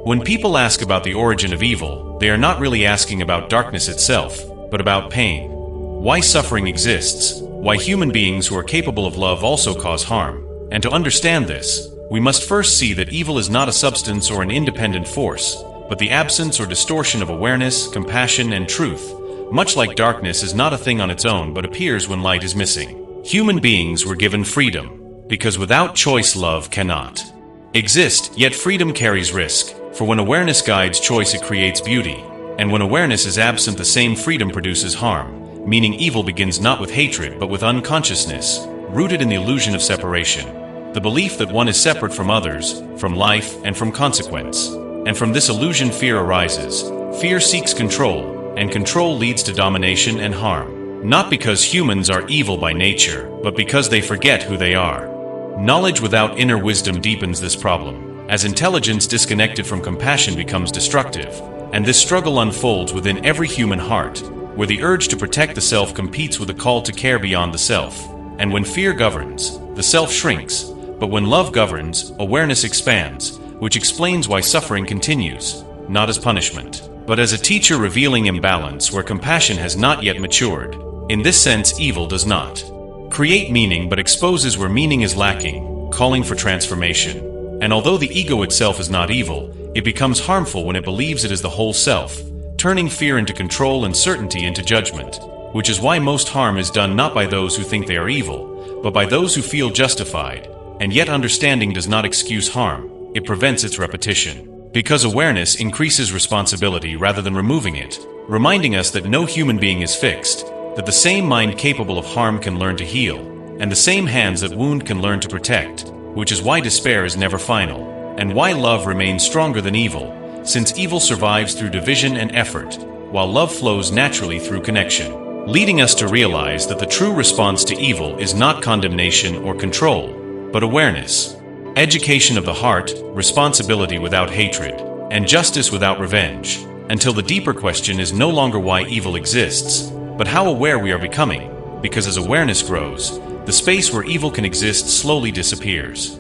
When people ask about the origin of evil, they are not really asking about darkness itself, but about pain. Why suffering exists, why human beings who are capable of love also cause harm. And to understand this, we must first see that evil is not a substance or an independent force, but the absence or distortion of awareness, compassion, and truth. Much like darkness is not a thing on its own but appears when light is missing. Human beings were given freedom, because without choice love cannot exist, yet freedom carries risk, for when awareness guides choice it creates beauty, and when awareness is absent the same freedom produces harm, meaning evil begins not with hatred but with unconsciousness, rooted in the illusion of separation. The belief that one is separate from others, from life, and from consequence. And from this illusion fear arises. Fear seeks control, and control leads to domination and harm. Not because humans are evil by nature, but because they forget who they are. Knowledge without inner wisdom deepens this problem, as intelligence disconnected from compassion becomes destructive, and this struggle unfolds within every human heart, where the urge to protect the self competes with the call to care beyond the self. And when fear governs, the self shrinks. But when love governs, awareness expands, which explains why suffering continues, not as punishment, but as a teacher revealing imbalance where compassion has not yet matured. In this sense, evil does not create meaning but exposes where meaning is lacking, calling for transformation. And although the ego itself is not evil, it becomes harmful when it believes it is the whole self, turning fear into control and certainty into judgment, which is why most harm is done not by those who think they are evil, but by those who feel justified. And yet understanding does not excuse harm, it prevents its repetition. Because awareness increases responsibility rather than removing it, reminding us that no human being is fixed, that the same mind capable of harm can learn to heal, and the same hands that wound can learn to protect, which is why despair is never final, and why love remains stronger than evil, since evil survives through division and effort, while love flows naturally through connection, leading us to realize that the true response to evil is not condemnation or control, but awareness, education of the heart, responsibility without hatred, and justice without revenge, until the deeper question is no longer why evil exists, but how aware we are becoming, because as awareness grows, the space where evil can exist slowly disappears.